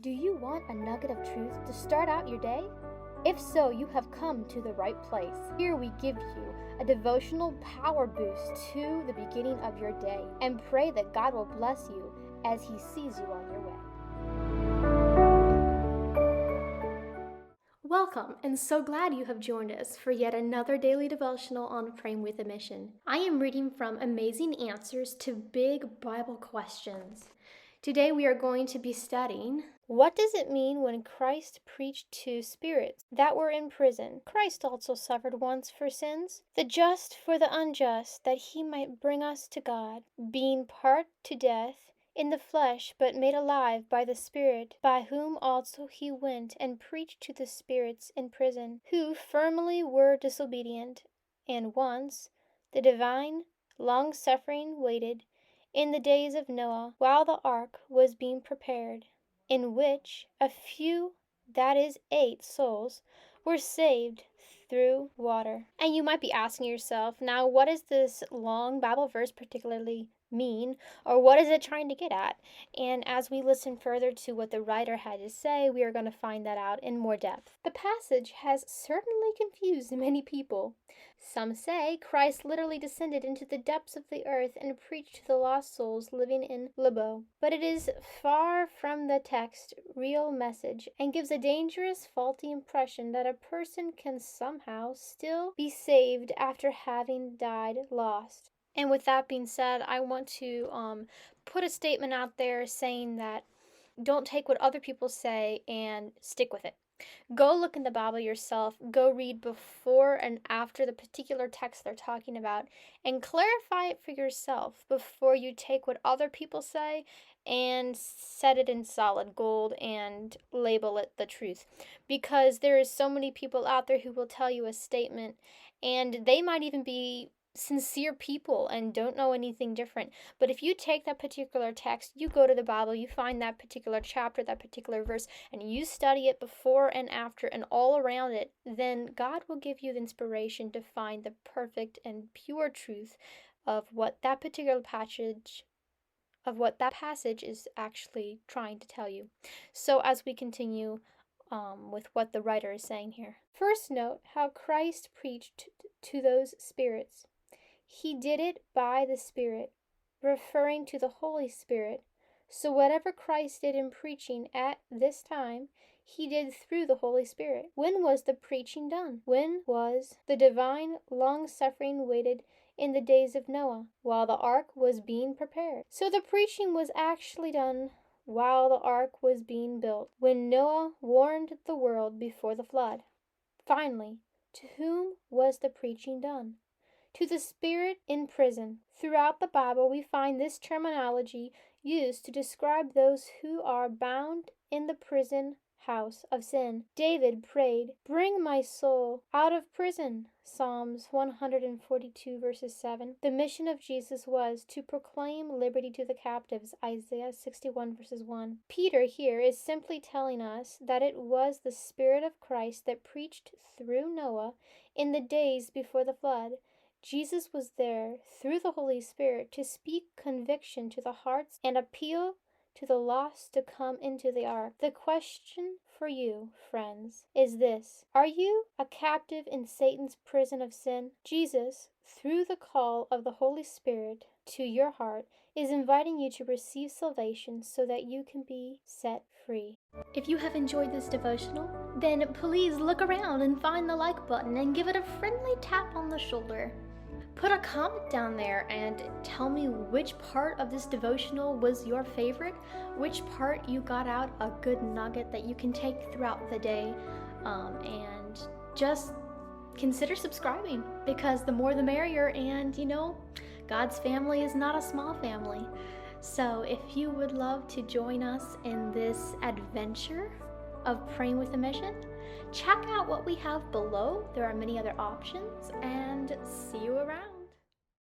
Do you want a nugget of truth to start out your day? If so, you have come to the right place. Here we give you a devotional power boost to the beginning of your day and pray that God will bless you as He sees you on your way. Welcome, and so glad you have joined us for yet another daily devotional on Praying with a Mission. I am reading from Amazing Answers to Big Bible Questions. Today we are going to be studying, what does it mean when Christ preached to spirits that were in prison? Christ also suffered once for sins, the just for the unjust, that He might bring us to God, being put to death in the flesh, but made alive by the Spirit, by whom also He went and preached to the spirits in prison, who formerly were disobedient, and once the divine long-suffering waited in the days of Noah, while the ark was being prepared, in which a few, that is 8 souls, were saved through water. And you might be asking yourself, now what does this long Bible verse particularly mean, or what is it trying to get at? And as we listen further to what the writer had to say, we are going to find that out in more depth. The passage has certainly confused many people. Some say Christ literally descended into the depths of the earth and preached to the lost souls living in limbo. But it is far from the text's real message and gives a dangerous, faulty impression that a person can somehow still be saved after having died lost. And with that being said, I want to put a statement out there saying that don't take what other people say and stick with it. Go look in the Bible yourself, go read before and after the particular text they're talking about, and clarify it for yourself before you take what other people say and set it in solid gold and label it the truth. Because there is so many people out there who will tell you a statement, and they might even be sincere people and don't know anything different. But if you take that particular text, you go to the Bible, you find that particular chapter, that particular verse, and you study it before and after and all around it, then God will give you the inspiration to find the perfect and pure truth of what that particular passage is actually trying to tell you. So as we continue with what the writer is saying here. First, note how Christ preached to those spirits. He did it by the Spirit, referring to the Holy Spirit. So whatever Christ did in preaching at this time, He did through the Holy Spirit. When was the preaching done? When was the divine long-suffering waited in the days of Noah, while the ark was being prepared? So the preaching was actually done while the ark was being built, when Noah warned the world before the flood. Finally, to whom was the preaching done? To the spirit in prison. Throughout the Bible, we find this terminology used to describe those who are bound in the prison house of sin. David prayed, "Bring my soul out of prison." Psalms 142 verses 7. The mission of Jesus was to proclaim liberty to the captives. Isaiah 61 verses 1. Peter here is simply telling us that it was the Spirit of Christ that preached through Noah in the days before the flood. Jesus was there through the Holy Spirit to speak conviction to the hearts and appeal to the lost to come into the ark. The question for you, friends, is this: are you a captive in Satan's prison of sin? Jesus, through the call of the Holy Spirit to your heart, is inviting you to receive salvation so that you can be set free. If you have enjoyed this devotional, then please look around and find the like button and give it a friendly tap on the shoulder. Put a comment down there and tell me which part of this devotional was your favorite, which part you got out a good nugget that you can take throughout the day, and just consider subscribing, because the more the merrier, and God's family is not a small family. So if you would love to join us in this adventure of Praying with a Mission, check out what we have below. There are many other options, and see you around.